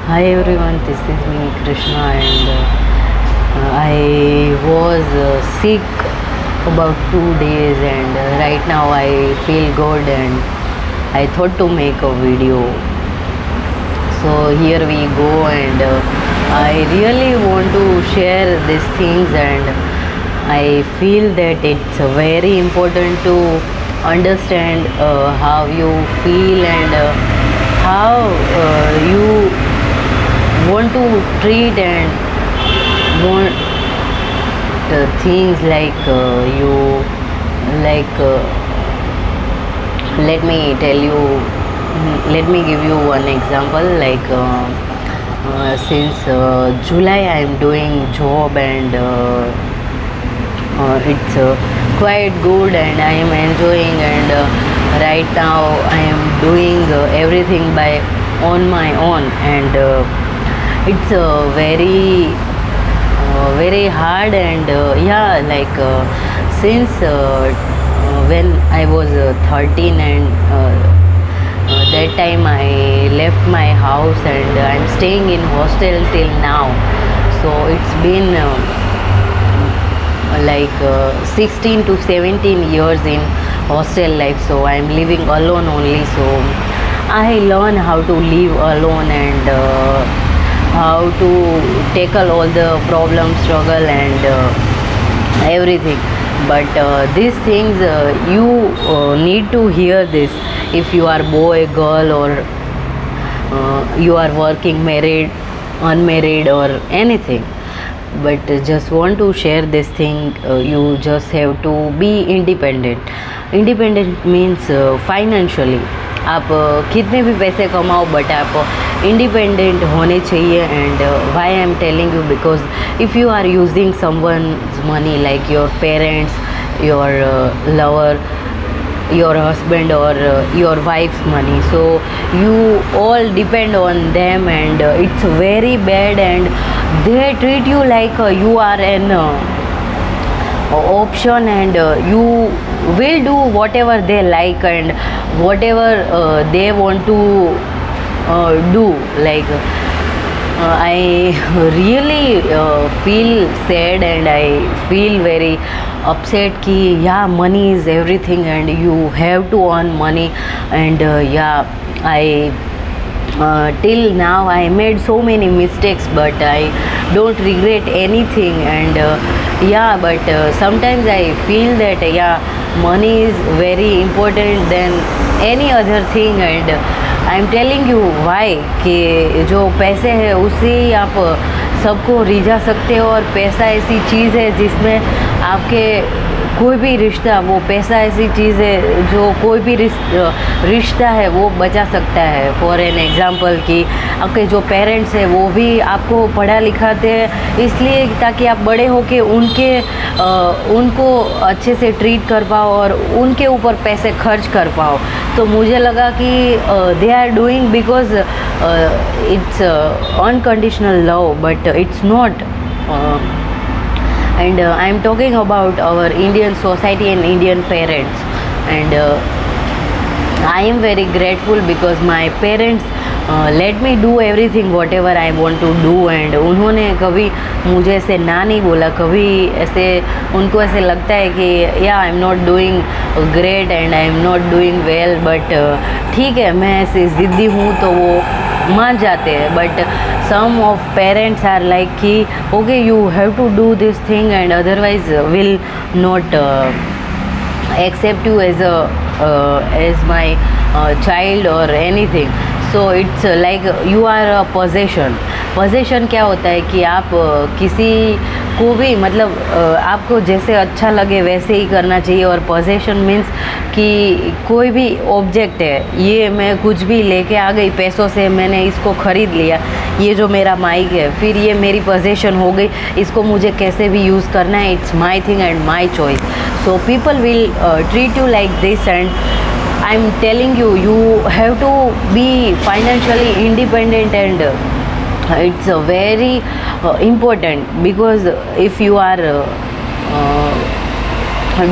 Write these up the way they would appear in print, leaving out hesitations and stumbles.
Hi everyone, this is me Krishna, and I was sick about 2 days, and right now I feel good, and I thought to make a video. So here we go, and I really want to share these things, and I feel that it's very important to understand how you feel, and how you want to treat and want things like you like let me tell you, let me give you one example. Like since July I am doing job, and it's quite good, and I am enjoying, and right now I am doing everything by on my own, and it's very hard, and since when I was 13, and that time I left my house, and I'm staying in hostel till now. So it's been 16 to 17 years in hostel life, so I'm living alone only. So I learn how to live alone, and how to tackle all the problem, struggle, and everything. But these things you need to hear this if you are boy, girl, or you are working, married, unmarried, or anything. But just want to share this thing. You just have to be independent. Independent means financially आप कितने भी पैसे कमाओ, but आप independent होने चाहिए. And why I am telling you, because if you are using someone's money, like your parents, your lover, your husband, or your wife's money, so you all depend on them, and it's very bad, and they treat you like you are an option, and you will do whatever they like, and whatever they want to do. Like I really feel sad, and I feel very upset ki yeah, money is everything, and you have to earn money. And I till now I made so many mistakes, but I don't regret anything. And but sometimes I feel that money is very important than any other thing. And I am telling you why कि जो पैसे हैं उससे ही आप सबको रिझा सकते हो, और पैसा ऐसी चीज़ है जिसमें आपके कोई भी रिश्ता, वो पैसा ऐसी चीज़ है जो कोई भी रिश्ता है वो बचा सकता है. फॉर एन एग्ज़ाम्पल कि आपके जो पेरेंट्स हैं वो भी आपको पढ़ा लिखाते हैं इसलिए ताकि आप बड़े होके उनको अच्छे से ट्रीट कर पाओ और उनके ऊपर पैसे खर्च कर पाओ. तो मुझे लगा कि they are doing because it's unconditional love, but it's not. And I am talking about our Indian society and Indian parents, and I am very grateful because my parents let me do everything whatever I want to do. And उन्होंने कभी मुझे ऐसे ना नहीं बोला, कभी ऐसे उनको ऐसे लगता है कि I am not doing great and I am not doing well, but ठीक है, मैं ऐसे ज़िद्दी हूँ तो वो मान जाते हैं. But some of parents are like कि okay, you have to do this thing, and otherwise will not accept you as my child or anything. So it's like you are a possession. possession क्या होता है कि आप किसी को भी मतलब आपको जैसे अच्छा लगे वैसे ही करना चाहिए. और possession मीन्स कि कोई भी ऑब्जेक्ट है, ये मैं कुछ भी लेके आ गई पैसों से, मैंने इसको ख़रीद लिया, ये जो मेरा माइक है, फिर ये मेरी पोजेशन हो गई, इसको मुझे कैसे भी यूज़ करना है, it's my thing and my choice. So people will treat you like this, and I am telling you, you have to be financially independent, and it's very important, because if you are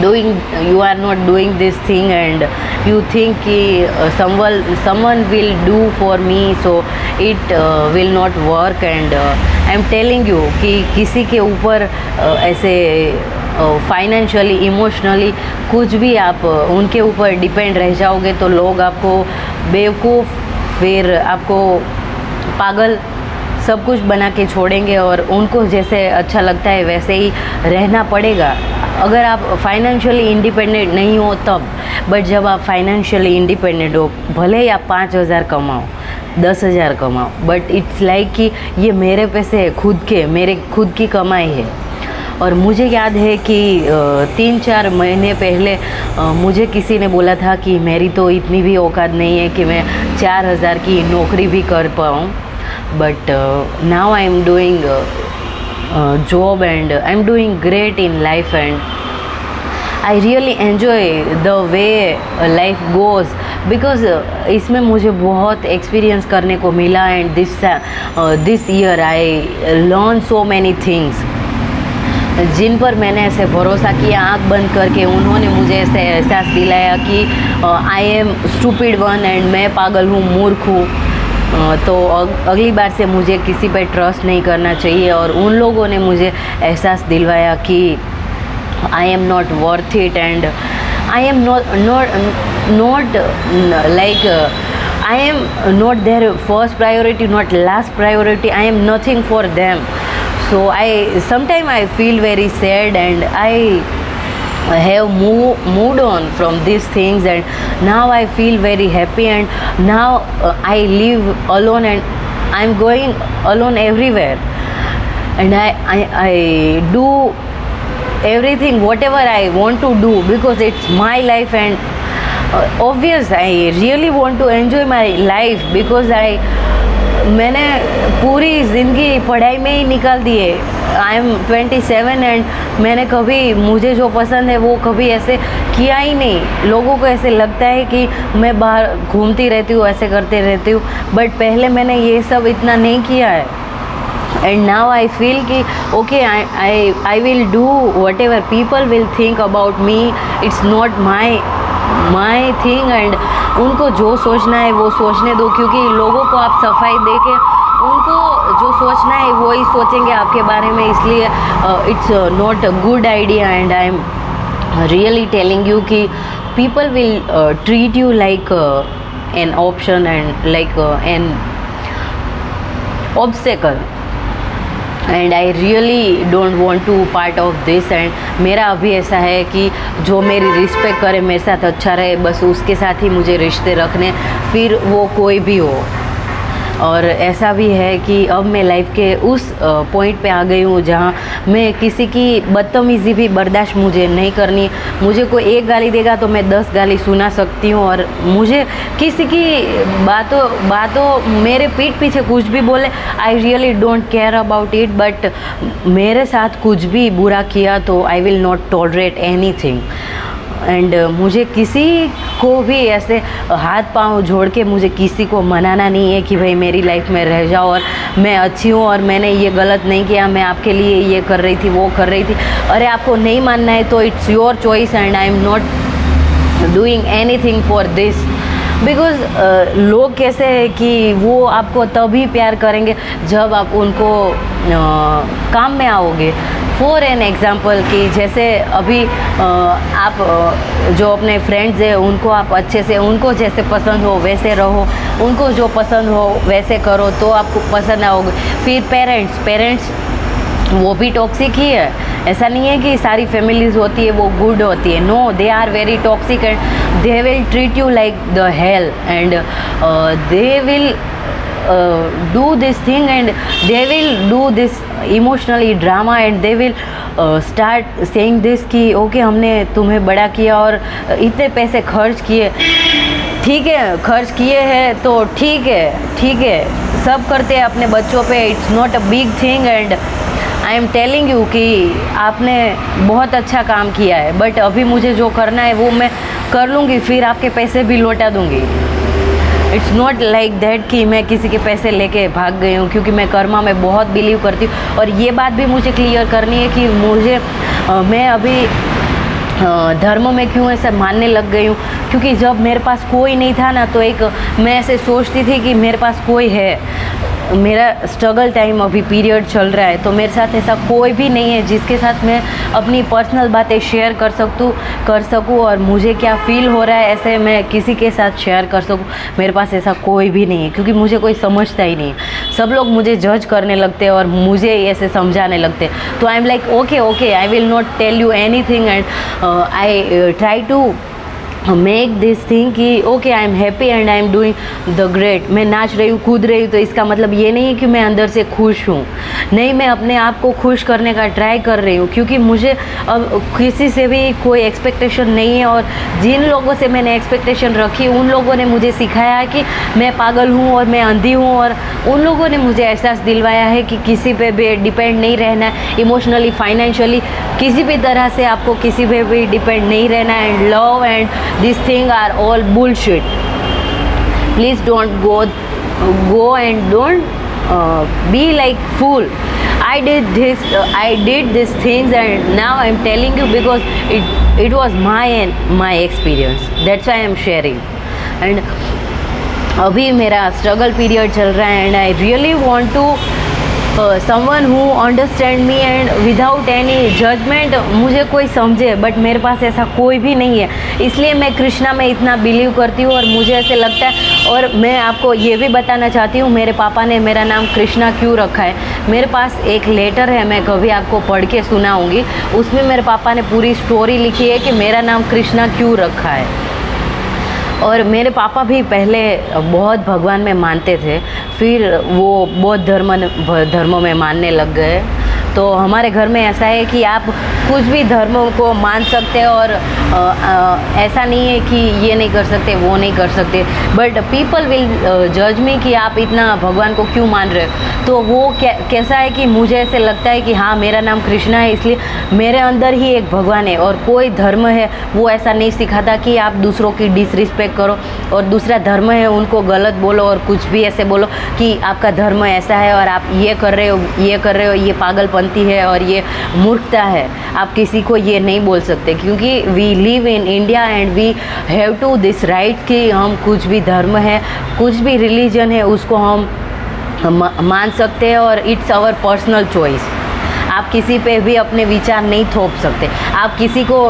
doing, you are not doing this thing and you think कि someone will do for me, so it will not work. And I am telling you कि किसी के ऊपर ऐसे financially emotionally कुछ भी आप उनके ऊपर डिपेंड रह जाओगे तो लोग आपको बेवकूफ़, फिर आपको पागल, सब कुछ बना के छोड़ेंगे और उनको जैसे अच्छा लगता है वैसे ही रहना पड़ेगा अगर आप फाइनेंशियली इंडिपेंडेंट नहीं हो तब। बट जब आप फाइनेंशियली इंडिपेंडेंट हो, भले ही आप 5,000 कमाओ, 10,000 कमाओ, बट इट्स लाइक कि ये मेरे पैसे है, मेरे खुद की कमाई है। और मुझे याद है कि 3-4 महीने पहले मुझे किसी ने बोला था कि मेरी तो इतनी भी औकात नहीं है कि मैं 4,000 की नौकरी भी कर पाऊँ। But now I am doing job and I'm doing great in life and I really enjoy the way life goes because इसमें मुझे बहुत एक्सपीरियंस करने को मिला and this year I learned so many things जिन पर मैंने ऐसे भरोसा किया आँख बंद करके। उन्होंने मुझे ऐसे एहसास दिलाया कि I M stupid one and मैं पागल हूँ, मूर्ख हूँ। तो अगली बार से मुझे किसी पे ट्रस्ट नहीं करना चाहिए। और उन लोगों ने मुझे एहसास दिलवाया कि I am not worth it and I am not like I am not their first priority, not last priority, I am nothing for them. So sometimes I feel very sad and I have moved on from these things and now I feel very happy and now I live alone and I'm going alone everywhere and I do everything whatever I want to do because it's my life and obvious I really want to enjoy my life because मैंने पूरी ज़िंदगी पढ़ाई में ही निकाल दी है। I am 27 and मैंने कभी मुझे जो पसंद है वो कभी ऐसे किया ही नहीं। लोगों को ऐसे लगता है कि मैं बाहर घूमती रहती हूँ, ऐसे करते रहती हूँ, बट पहले मैंने ये सब इतना नहीं किया है। एंड नाउ आई फील कि okay I will do what ever people will think about me, it's not my thing and उनको जो सोचना है वो सोचने दो क्योंकि लोगों को आप सफाई दे के उनको जो सोचना है वो ही सोचेंगे आपके बारे में। इसलिए it's not a good idea and I am really telling you कि people will treat you like an option and like an obstacle and I really don't want to part of this. And मेरा अभी ऐसा है कि जो मेरी respect करे, मेरे साथ अच्छा रहे, बस उसके साथ ही मुझे रिश्ते रखने, फिर वो कोई भी हो। और ऐसा भी है कि अब मैं लाइफ के उस पॉइंट पे आ गई हूँ जहाँ मैं किसी की बदतमीज़ी भी बर्दाश्त मुझे नहीं करनी। मुझे कोई एक गाली देगा तो मैं 10 गाली सुना सकती हूँ और मुझे किसी की बातों मेरे पीठ पीछे कुछ भी बोले, आई really don't care about it. But मेरे साथ कुछ भी बुरा किया तो आई will not tolerate anything. And मुझे किसी को भी ऐसे हाथ पांव जोड़ के मुझे किसी को मनाना नहीं है कि भाई मेरी लाइफ में रह जाओ और मैं अच्छी हूँ और मैंने ये गलत नहीं किया, मैं आपके लिए ये कर रही थी, वो कर रही थी। अरे आपको नहीं मानना है तो it's your choice and I am not doing anything for this because लोग कैसे है कि वो आपको तभी प्यार करेंगे जब आप उनको काम में आओगे। फॉर एन एग्ज़ाम्पल कि जैसे अभी आप जो अपने फ्रेंड्स हैं उनको आप अच्छे से, उनको जैसे पसंद हो वैसे रहो, उनको जो पसंद हो वैसे करो तो आपको पसंद आओगे। फिर पेरेंट्स वो भी टॉक्सिक ही है। ऐसा नहीं है कि सारी फैमिलीज़ होती है वो गुड होती है, no, they are very toxic and they will treat you like the hell and they will do this thing and they will do this emotionally drama and they will start saying this कि okay हमने तुम्हें बड़ा किया और इतने पैसे खर्च किए, ठीक है खर्च किए हैं तो ठीक है सब करते हैं अपने बच्चों पे, it's not a big thing and I am telling you कि आपने बहुत अच्छा काम किया है बट अभी मुझे जो करना है वो मैं कर लूँगी, फिर आपके पैसे भी लौटा दूँगी। इट्स नॉट लाइक दैट कि मैं किसी के पैसे लेके भाग गई हूँ, क्योंकि मैं कर्मा में बहुत बिलीव करती हूँ। और ये बात भी मुझे क्लियर करनी है कि मैं अभी धर्म में क्यों ऐसा मानने लग गई हूँ, क्योंकि जब मेरे पास कोई नहीं था ना, तो एक मैं ऐसे सोचती थी कि मेरे पास कोई है। मेरा स्ट्रगल टाइम अभी पीरियड चल रहा है, तो मेरे साथ ऐसा कोई भी नहीं है जिसके साथ मैं अपनी पर्सनल बातें शेयर कर सकूँ और मुझे क्या फ़ील हो रहा है ऐसे मैं किसी के साथ शेयर कर सकूँ। मेरे पास ऐसा कोई भी नहीं है, क्योंकि मुझे कोई समझता ही नहीं है। सब लोग मुझे जज करने लगते हैं और मुझे ऐसे समझाने लगते हैं। तो I am like okay I will not tell you anything and I try to make this thing कि okay I am happy and I am doing the great. मैं नाच रही हूँ, कूद रही हूँ, तो इसका मतलब ये नहीं है कि मैं अंदर से खुश हूँ। नहीं, मैं अपने आप को खुश करने का ट्राई कर रही हूँ, क्योंकि मुझे अब किसी से भी कोई एक्सपेक्टेशन नहीं है। और जिन लोगों से मैंने एक्सपेक्टेशन रखी, उन लोगों ने मुझे सिखाया है कि मैं पागल हूँ और मैं अंधी हूँ, और उन लोगों ने मुझे एहसास दिलवाया है कि किसी पे भी डिपेंड नहीं रहना है, इमोशनली, फाइनेंशियली, किसी भी तरह से आपको किसी पे भी डिपेंड नहीं रहना है। And love and these things are all bullshit. Please don't go and don't be like fool. I did these things and now I'm telling you because it was my experience. That's why I'm sharing. And अभी मेरा struggle period चल रहा है and I really want to someone who understand me and without any judgement मुझे कोई समझे, but मेरे पास ऐसा कोई भी नहीं है। इसलिए मैं कृष्णा में इतना बिलीव करती हूँ और मुझे ऐसे लगता है। और मैं आपको ये भी बताना चाहती हूँ, मेरे पापा ने मेरा नाम कृष्णा क्यों रखा है। मेरे पास एक लेटर है, मैं कभी आपको पढ़ के सुनाऊँगी। उसमें मेरे पापा ने पूरी स्टोरी लिखी है कि मेरा नाम कृष्णा क्यों रखा है। और मेरे पापा भी पहले बहुत भगवान में मानते थे, फिर वो बौद्ध धर्म में मानने लग गए। तो हमारे घर में ऐसा है कि आप कुछ भी धर्म को मान सकते हैं और ऐसा नहीं है कि ये नहीं कर सकते, वो नहीं कर सकते, बट पीपल विल जज मी कि आप इतना भगवान को क्यों मान रहे हो। तो वो कैसा है कि मुझे ऐसे लगता है कि हाँ, मेरा नाम कृष्णा है, इसलिए मेरे अंदर ही एक भगवान है। और कोई धर्म है वो ऐसा नहीं सिखाता कि आप दूसरों की डिसरिस्पेक्ट करो, और दूसरा धर्म है उनको गलत बोलो और कुछ भी ऐसे बोलो कि आपका धर्म ऐसा है और आप ये कर रहे हो, ये पागलपंती है और ये मूर्खता है। आप किसी को ये नहीं बोल सकते, क्योंकि we live in India and we have to this right कि हम कुछ भी धर्म है, कुछ भी रिलीजन है, उसको हम मान सकते हैं और इट्स आवर पर्सनल चॉइस। आप किसी पे भी अपने विचार नहीं थोप सकते। आप किसी को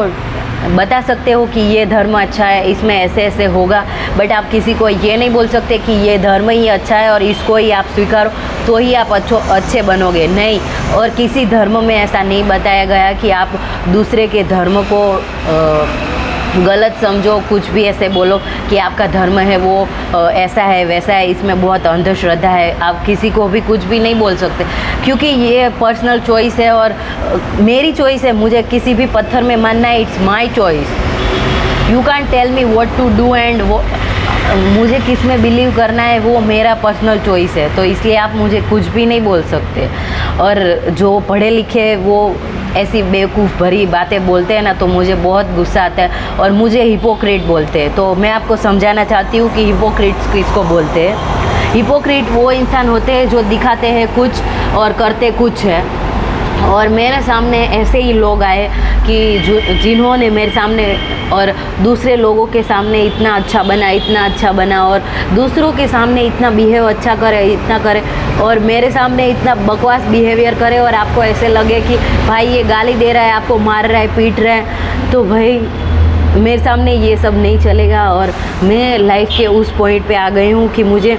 बता सकते हो कि ये धर्म अच्छा है, इसमें ऐसे ऐसे होगा, बट आप किसी को ये नहीं बोल सकते कि ये धर्म ही अच्छा है और इसको ही आप स्वीकारो तो ही आप अच्छे बनोगे। नहीं, और किसी धर्म में ऐसा नहीं बताया गया कि आप दूसरे के धर्म को गलत समझो, कुछ भी ऐसे बोलो कि आपका धर्म है वो ऐसा है वैसा है। इसमें बहुत अंधश्रद्धा है। आप किसी को भी कुछ भी नहीं बोल सकते, क्योंकि ये पर्सनल चॉइस है और मेरी चॉइस है। मुझे किसी भी पत्थर में मानना है, it's my choice. You can tell me what to do and वो मुझे किस में बिलीव करना है वो मेरा पर्सनल चॉइस है। तो इसलिए आप मुझे कुछ भी नहीं बोल सकते। और जो पढ़े लिखे वो ऐसी बेवकूफ़ भरी बातें बोलते हैं ना, तो मुझे बहुत गुस्सा आता है और मुझे हिपोक्रेट बोलते हैं। तो मैं आपको समझाना चाहती हूँ कि हिपोक्रेट्स किसको बोलते हैं। हिपोक्रेट वो इंसान होते हैं जो दिखाते हैं कुछ और करते कुछ है। और मेरे सामने ऐसे ही लोग आए कि जिन्होंने मेरे सामने और दूसरे लोगों के सामने इतना अच्छा बना और दूसरों के सामने इतना बिहेव अच्छा करे, इतना करे, और मेरे सामने इतना बकवास बिहेवियर करे और आपको ऐसे लगे कि भाई ये गाली दे रहा है, आपको मार रहा है, पीट रहा है। तो भाई मेरे सामने ये सब नहीं चलेगा। और मैं लाइफ के उस पॉइंट पे आ गई हूँ कि मुझे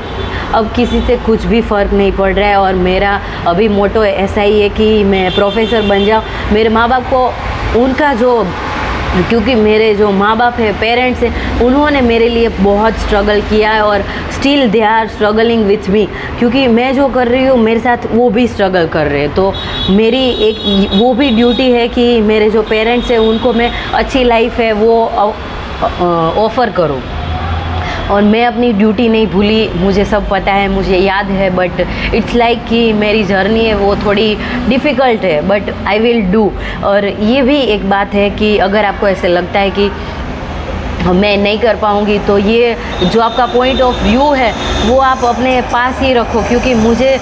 अब किसी से कुछ भी फ़र्क नहीं पड़ रहा है। और मेरा अभी मोटो ऐसा ही है कि मैं प्रोफेसर बन जाऊँ। मेरे माँ बाप को उनका जो, क्योंकि मेरे जो माँ बाप है, पेरेंट्स हैं, उन्होंने मेरे लिए बहुत स्ट्रगल किया है और still they are struggling with me, क्योंकि मैं जो कर रही हूँ मेरे साथ वो भी स्ट्रगल कर रहे हैं। तो मेरी एक वो भी ड्यूटी है कि मेरे जो पेरेंट्स हैं उनको मैं अच्छी लाइफ है वो ऑफ़र करूँ। और मैं अपनी ड्यूटी नहीं भूली, मुझे सब पता है, मुझे याद है, बट इट्स लाइक कि मेरी जर्नी है वो थोड़ी डिफ़िकल्ट है, बट आई विल डू। और ये भी एक बात है कि अगर आपको ऐसे लगता है कि मैं नहीं कर पाऊँगी, तो ये जो आपका पॉइंट ऑफ व्यू है वो आप अपने पास ही रखो, क्योंकि मुझे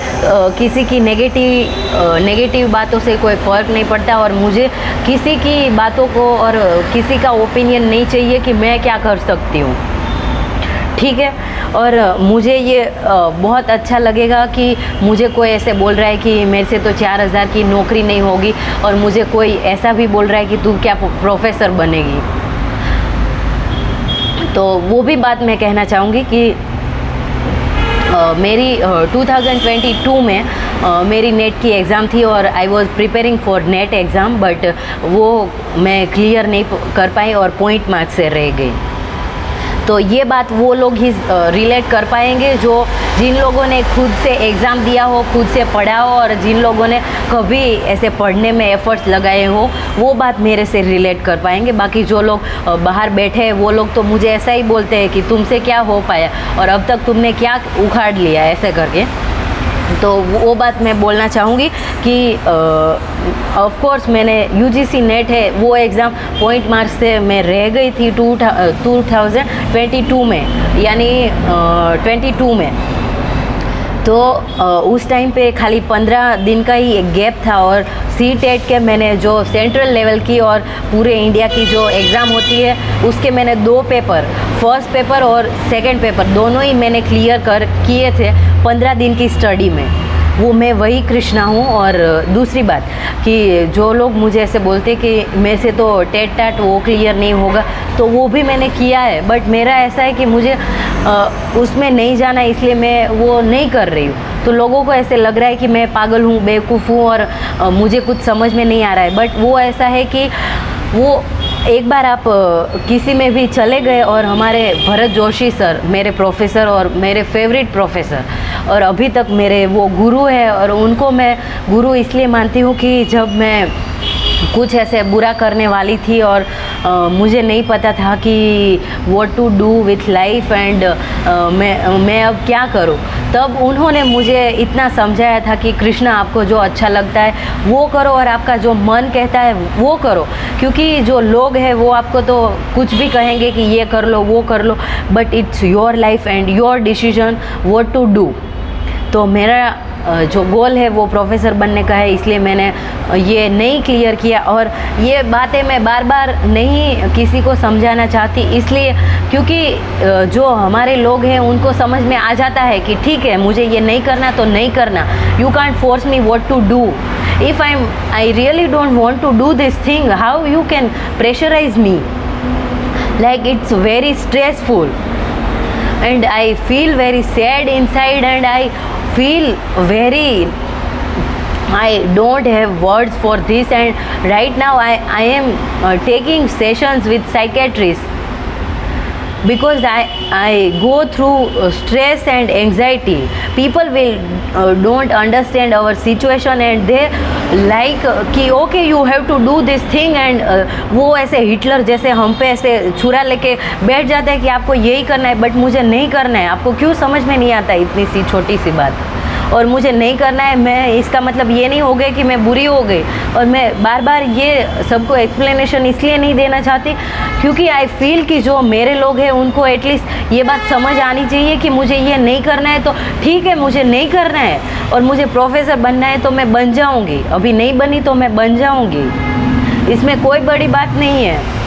किसी की नेगेटिव बातों से कोई फ़र्क नहीं पड़ता, और मुझे किसी की बातों को और किसी का ओपिनियन नहीं चाहिए कि मैं क्या कर सकती हूँ, ठीक है। और मुझे ये बहुत अच्छा लगेगा कि मुझे कोई ऐसे बोल रहा है कि मेरे से तो 4000 की नौकरी नहीं होगी, और मुझे कोई ऐसा भी बोल रहा है कि तू क्या प्रोफेसर बनेगी। तो वो भी बात मैं कहना चाहूँगी कि मेरी 2022 में मेरी नेट की एग्ज़ाम थी, और I was preparing for net exam, but वो मैं क्लियर नहीं कर पाई और पॉइंट मार्क से रह गई। तो ये बात वो लोग ही रिलेट कर पाएंगे जिन लोगों ने खुद से एग्ज़ाम दिया हो, खुद से पढ़ा हो, और जिन लोगों ने कभी ऐसे पढ़ने में एफ़र्ट्स लगाए हो, वो बात मेरे से रिलेट कर पाएंगे। बाकी जो लोग बाहर बैठे हैं वो लोग तो मुझे ऐसा ही बोलते हैं कि तुमसे क्या हो पाया और अब तक तुमने क्या उखाड़ लिया, ऐसे करके। तो वो बात मैं बोलना चाहूँगी कि ऑफ कोर्स मैंने यूजीसी नेट है वो एग्ज़ाम पॉइंट मार्क से मैं रह गई थी 2022 में, यानी 22 में। तो उस टाइम पे खाली 15 दिन का ही एक गैप था, और सी-टेट के मैंने जो सेंट्रल लेवल की और पूरे इंडिया की जो एग्ज़ाम होती है उसके मैंने 2 पेपर, फर्स्ट पेपर और सेकंड पेपर दोनों ही मैंने क्लियर किए थे 15 दिन की स्टडी में। वो मैं वही कृष्णा हूँ। और दूसरी बात कि जो लोग मुझे ऐसे बोलते कि मेरे से तो टेट टाट वो क्लियर नहीं होगा, तो वो भी मैंने किया है, बट मेरा ऐसा है कि मुझे उसमें नहीं जाना, इसलिए मैं वो नहीं कर रही हूँ। तो लोगों को ऐसे लग रहा है कि मैं पागल हूँ, बेवकूफ़ हूँ और मुझे कुछ समझ में नहीं आ रहा है, बट वो ऐसा है कि वो एक बार आप किसी में भी चले गए, और हमारे भरत जोशी सर मेरे प्रोफेसर और मेरे फेवरेट प्रोफेसर, और अभी तक मेरे वो गुरु है, और उनको मैं गुरु इसलिए मानती हूँ कि जब मैं कुछ ऐसे बुरा करने वाली थी और मुझे नहीं पता था कि what to do with life and मैं अब क्या करूँ, तब उन्होंने मुझे इतना समझाया था कि कृष्णा आपको जो अच्छा लगता है वो करो, और आपका जो मन कहता है वो करो, क्योंकि जो लोग हैं वो आपको तो कुछ भी कहेंगे कि ये कर लो वो कर लो, but it's your life and your decision what to do. तो मेरा जो गोल है वो प्रोफेसर बनने का है, इसलिए मैंने ये नहीं क्लियर किया। और ये बातें मैं बार बार नहीं किसी को समझाना चाहती, इसलिए क्योंकि जो हमारे लोग हैं उनको समझ में आ जाता है कि ठीक है मुझे ये नहीं करना तो नहीं करना, you can't force me what to do. If I really don't want to do this thing, how you can pressurise me, like it's very stressful and I feel very sad inside, and I feel I don't have words for this, and right now I am taking sessions with psychiatrists because I go through stress and anxiety. People will don't understand our situation, and they like कि okay you have to do this thing, and वो ऐसे Hitler जैसे हम पे ऐसे छुरा लेके बैठ जाते हैं कि आपको यही करना है, बट मुझे नहीं करना है। आपको क्यों समझ में नहीं आता इतनी सी छोटी सी बात, और मुझे नहीं करना है, मैं इसका मतलब ये नहीं हो गया कि मैं बुरी हो गई। और मैं बार बार ये सबको एक्सप्लेनेशन इसलिए नहीं देना चाहती क्योंकि आई फील कि जो मेरे लोग हैं उनको एटलीस्ट ये बात समझ आनी चाहिए कि मुझे ये नहीं करना है तो ठीक है, मुझे नहीं करना है, और मुझे प्रोफेसर बनना है तो मैं बन जाऊँगी, अभी नहीं बनी तो मैं बन जाऊँगी, इसमें कोई बड़ी बात नहीं है।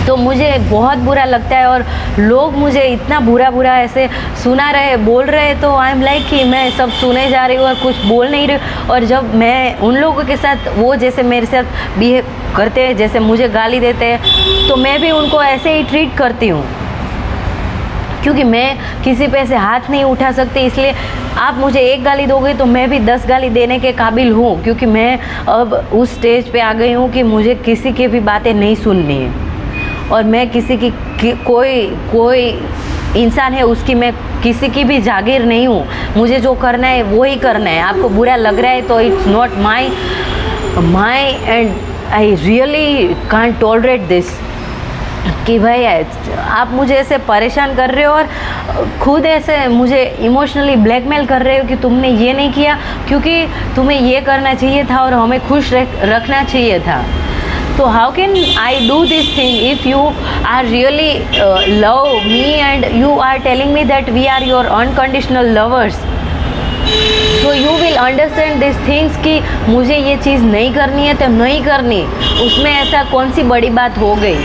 तो मुझे बहुत बुरा लगता है, और लोग मुझे इतना बुरा ऐसे सुना रहे बोल रहे, तो आई एम लाइक कि मैं सब सुने जा रही हूँ और कुछ बोल नहीं रही। और जब मैं उन लोगों के साथ वो जैसे मेरे साथ बिहेव करते हैं, जैसे मुझे गाली देते हैं, तो मैं भी उनको ऐसे ही ट्रीट करती हूँ, क्योंकि मैं किसी पे ऐसे हाथ नहीं उठा सकती। इसलिए आप मुझे एक गाली दोगे तो मैं भी 10 गाली देने के काबिल हूँ, क्योंकि मैं अब उस स्टेज पे आ गई हूँ कि मुझे किसी की भी बातें नहीं सुननी है, और मैं किसी की कोई इंसान है उसकी मैं किसी की भी जागीर नहीं हूँ। मुझे जो करना है वो ही करना है। आपको बुरा लग रहा है तो it's not my and I really can't tolerate this कि भाई आप मुझे ऐसे परेशान कर रहे हो और खुद ऐसे मुझे इमोशनली ब्लैकमेल कर रहे हो कि तुमने ये नहीं किया क्योंकि तुम्हें ये करना चाहिए था और हमें खुश रखना चाहिए था। So how can I do this thing if you are really love me and you are telling me that we are your unconditional lovers? So you will understand these things कि मुझे ये चीज़ नहीं करनी है तो नहीं करनी, उसमें ऐसा कौन सी बड़ी बात हो गई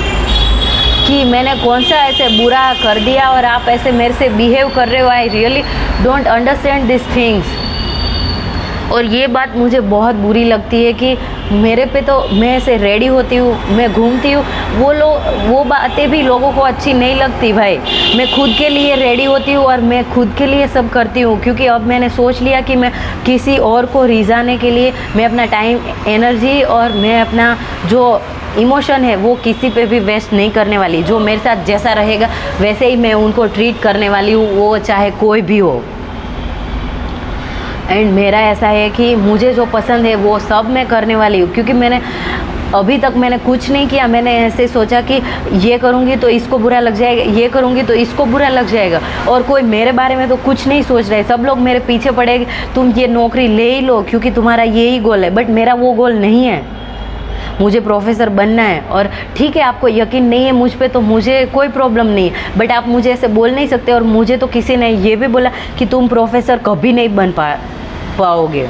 कि मैंने कौन सा ऐसे बुरा कर दिया और आप ऐसे मेरे से बिहेव कर रहे हो. आई really don't understand this things. और ये बात मुझे बहुत बुरी लगती है कि मेरे पे तो मैं ऐसे रेडी होती हूँ, मैं घूमती हूँ, वो बातें भी लोगों को अच्छी नहीं लगती भाई. मैं खुद के लिए रेडी होती हूँ और मैं खुद के लिए सब करती हूँ, क्योंकि अब मैंने सोच लिया कि मैं किसी और को रिझाने के लिए मैं अपना टाइम, एनर्जी और मैं अपना जो इमोशन है वो किसी पे भी वेस्ट नहीं करने वाली. जो मेरे साथ जैसा रहेगा वैसे ही मैं उनको ट्रीट करने वाली हूँ, वो चाहे कोई भी हो. एंड मेरा ऐसा है कि मुझे जो पसंद है वो सब मैं करने वाली हूँ, क्योंकि मैंने अभी तक मैंने कुछ नहीं किया. मैंने ऐसे सोचा कि ये करूँगी तो इसको बुरा लग जाएगा, ये करूँगी तो इसको बुरा लग जाएगा, और कोई मेरे बारे में तो कुछ नहीं सोच रहे. सब लोग मेरे पीछे पड़ेंगे, तुम ये नौकरी ले ही लो क्योंकि तुम्हारा यही गोल है. बट मेरा वो गोल नहीं है, मुझे प्रोफेसर बनना है. और ठीक है, आपको यकीन नहीं है मुझ पे तो मुझे कोई प्रॉब्लम नहीं है, बट आप मुझे ऐसे बोल नहीं सकते. और मुझे तो किसी ने ये भी बोला कि तुम प्रोफेसर कभी नहीं बन पाओगे.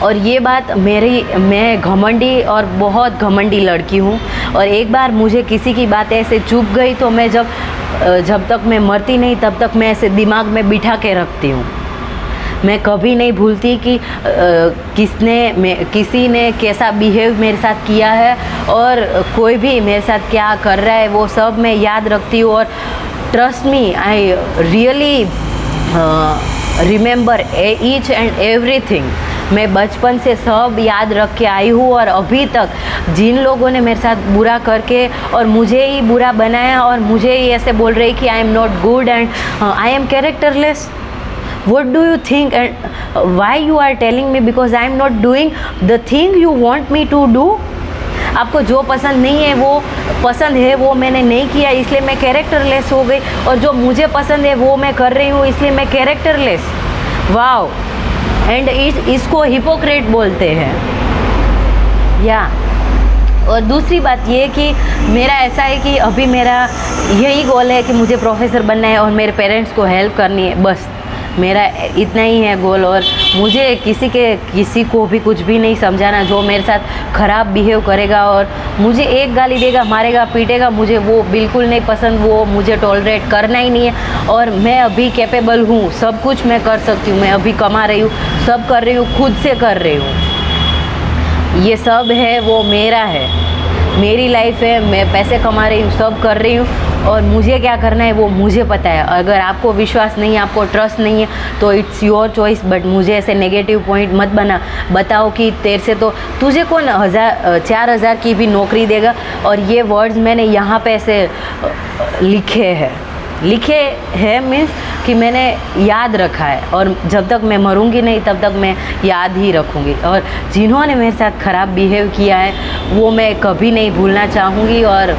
और ये बात मैं घमंडी और बहुत घमंडी लड़की हूँ. और एक बार मुझे किसी की बात ऐसे चुभ गई तो मैं जब तक मैं मरती नहीं तब तक मैं ऐसे दिमाग में बिठा के रखती हूँ. मैं कभी नहीं भूलती कि किसी ने कैसा बिहेव मेरे साथ किया है और कोई भी मेरे साथ क्या कर रहा है, वो सब मैं याद रखती हूँ. और trust me, I really remember each and everything. मैं बचपन से सब याद रख के आई हूँ. और अभी तक जिन लोगों ने मेरे साथ बुरा करके और मुझे ही बुरा बनाया और मुझे ही ऐसे बोल रहे कि I am not good and I M characterless, what do you think and why you are telling me because I am not doing the thing you want me to do? आपको जो पसंद नहीं है वो पसंद है, वो मैंने नहीं किया इसलिए मैं कैरेक्टरलेस हो गई. और जो मुझे पसंद है वो मैं कर रही हूँ इसलिए मैं कैरेक्टरलेस. वाओ. एंड इसको हिपोक्रेट बोलते हैं. या और दूसरी बात ये कि मेरा ऐसा है कि अभी मेरा यही गोल है कि मुझे प्रोफेसर बनना है और मेरे पेरेंट्स को हेल्प करनी है. बस मेरा इतना ही है गोल. और मुझे किसी को भी कुछ भी नहीं समझाना. जो मेरे साथ ख़राब बिहेव करेगा और मुझे एक गाली देगा, मारेगा, पीटेगा, मुझे वो बिल्कुल नहीं पसंद. वो मुझे टॉलरेट करना ही नहीं है. और मैं अभी कैपेबल हूँ, सब कुछ मैं कर सकती हूँ. मैं अभी कमा रही हूँ, सब कर रही हूँ, खुद से कर रही हूँ. ये सब है वो मेरा है, मेरी लाइफ है. मैं पैसे कमा रही हूँ, सब कर रही हूँ और मुझे क्या करना है वो मुझे पता है. अगर आपको विश्वास नहीं है, आपको ट्रस्ट नहीं है तो इट्स योर चॉइस. बट मुझे ऐसे नेगेटिव पॉइंट मत बताओ कि तेरे से तो तुझे कौन 4,000 की भी नौकरी देगा. और ये वर्ड्स मैंने यहाँ पे ऐसे लिखे हैं मीन्स कि मैंने याद रखा है. और जब तक मैं मरूंगी नहीं तब तक मैं याद ही रखूँगी. और जिन्होंने मेरे साथ ख़राब बिहेव किया है वो मैं कभी नहीं भूलना चाहूँगी. और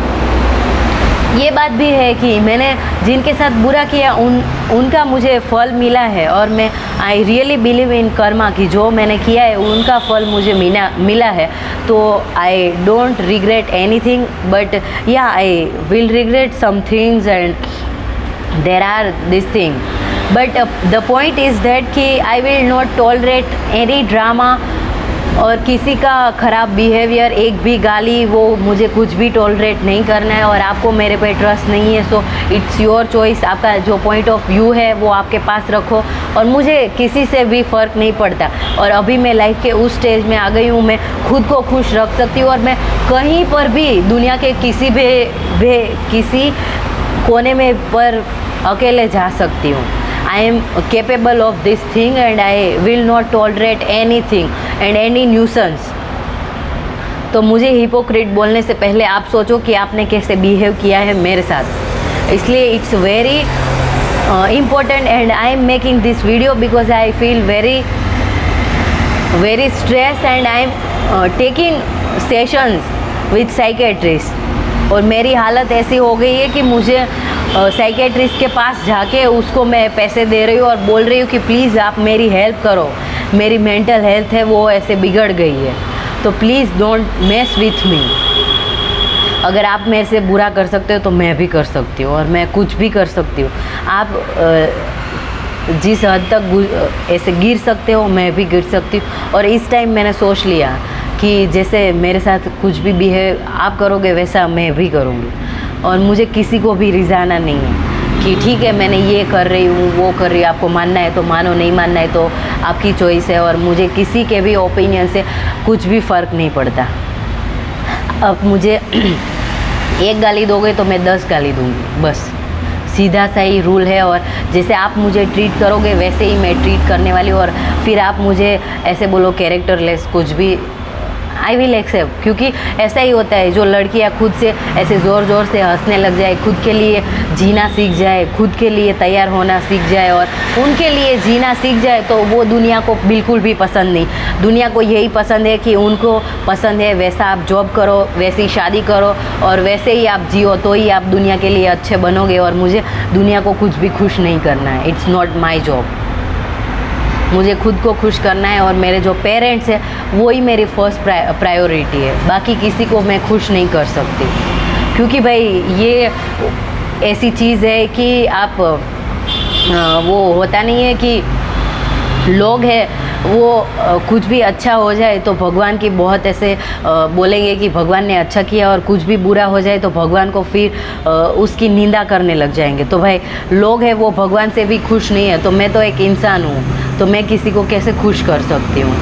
ये बात भी है कि मैंने जिनके साथ बुरा किया उनका मुझे फल मिला है. और मैं I really believe in Karma कि जो मैंने किया है उनका फल मुझे मिला है. तो I don't regret anything, but yeah I will regret some things and there are this thing. But the point is that कि I will not tolerate any drama और किसी का ख़राब बिहेवियर, एक भी गाली, वो मुझे कुछ भी टॉलरेट नहीं करना है. और आपको मेरे पे ट्रस्ट नहीं है सो इट्स योर चॉइस. आपका जो पॉइंट ऑफ व्यू है वो आपके पास रखो. और मुझे किसी से भी फ़र्क नहीं पड़ता. और अभी मैं लाइफ के उस स्टेज में आ गई हूँ, मैं खुद को खुश रख सकती हूँ. और मैं कहीं पर भी दुनिया के किसी कोने में पर अकेले जा सकती हूँ. I am capable of this thing and I will not tolerate anything and any nuisance. तो मुझे हिपोक्रेट बोलने से पहले आप सोचो कि आपने कैसे बिहेव किया है मेरे साथ. इसलिए it's very important and I am making this video because I feel very stress and I am taking sessions with psychiatrist. और मेरी हालत ऐसी हो गई है कि मुझे साइकेट्रिस्ट के पास जाके उसको मैं पैसे दे रही हूँ और बोल रही हूँ कि प्लीज़ आप मेरी हेल्प करो, मेरी मेंटल हेल्थ है वो ऐसे बिगड़ गई है, तो please don't mess with me. अगर आप मेरे से बुरा कर सकते हो तो मैं भी कर सकती हूँ और मैं कुछ भी कर सकती हूँ। आप जिस हद तक ऐसे गिर सकते हो मैं भी गिर सकती हूँ। और इस टाइम मैंने सोच लिया कि जैसे मेरे साथ कुछ भी बिहेव आप करोगे वैसा मैं भी करूँगी, और मुझे किसी को भी रिझाना नहीं है कि ठीक है मैंने ये कर रही हूँ वो कर रही हूँ, आपको मानना है तो मानो, नहीं मानना है तो आपकी चॉइस है, और मुझे किसी के भी ओपिनियन से कुछ भी फ़र्क नहीं पड़ता। अब मुझे एक गाली दोगे तो मैं 10 गाली दूँगी, बस सीधा सा ही रूल है। और जैसे आप मुझे ट्रीट करोगे वैसे ही मैं ट्रीट करने वाली हूँ। और फिर आप मुझे ऐसे बोलो कैरेक्टरलेस कुछ भी, आई विल एक्सेप्ट, क्योंकि ऐसा ही होता है। जो लड़कियाँ खुद से ऐसे ज़ोर ज़ोर से हंसने लग जाए, खुद के लिए जीना सीख जाए, खुद के लिए तैयार होना सीख जाए और उनके लिए जीना सीख जाए, तो वो दुनिया को बिल्कुल भी पसंद नहीं। दुनिया को यही पसंद है कि उनको पसंद है वैसा आप जॉब करो, वैसी शादी करो और वैसे ही आप जियो, तो ही आप दुनिया के लिए अच्छे बनोगे। और मुझे दुनिया को कुछ भी खुश नहीं करना है, इट्स नॉट माई जॉब। मुझे खुद को खुश करना है और मेरे जो पेरेंट्स हैं वो ही मेरी फर्स्ट प्रायोरिटी है। बाकी किसी को मैं खुश नहीं कर सकती, क्योंकि भाई ये ऐसी चीज़ है कि आप वो होता नहीं है कि लोग हैं वो कुछ भी अच्छा हो जाए तो भगवान की बहुत ऐसे बोलेंगे कि भगवान ने अच्छा किया, और कुछ भी बुरा हो जाए तो भगवान को फिर उसकी निंदा करने लग जाएंगे। तो भाई लोग हैं वो भगवान से भी खुश नहीं है, तो मैं तो एक इंसान हूँ, तो मैं किसी को कैसे खुश कर सकती हूँ।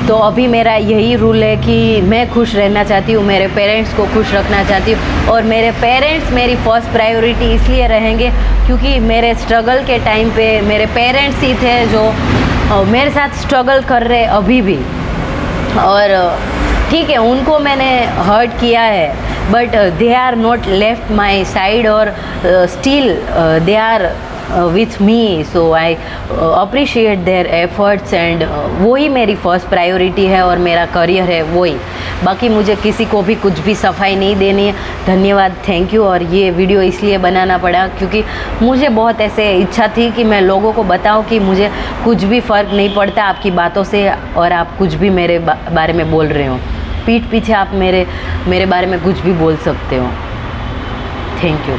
तो अभी मेरा यही रूल है कि मैं खुश रहना चाहती हूँ, मेरे पेरेंट्स को खुश रखना चाहती हूँ, और मेरे पेरेंट्स मेरी फर्स्ट प्रायोरिटी इसलिए रहेंगे क्योंकि मेरे स्ट्रगल के टाइम पे मेरे पेरेंट्स ही थे जो मेरे साथ स्ट्रगल कर रहे अभी भी। और ठीक है उनको मैंने हर्ट किया है, but they are not left my side, और still they are with me, so I appreciate their efforts and वही मेरी फर्स्ट प्रायोरिटी है और मेरा करियर है वही। बाकी मुझे किसी को भी कुछ भी सफाई नहीं देनी है। धन्यवाद, थैंक यू। और ये वीडियो इसलिए बनाना पड़ा क्योंकि मुझे बहुत ऐसे इच्छा थी कि मैं लोगों को बताऊं कि मुझे कुछ भी फ़र्क नहीं पड़ता आपकी बातों से, और आप कुछ भी मेरे बारे में बोल रहे हो, पीठ पीछे आप मेरे बारे में कुछ भी बोल सकते हो। Thank you.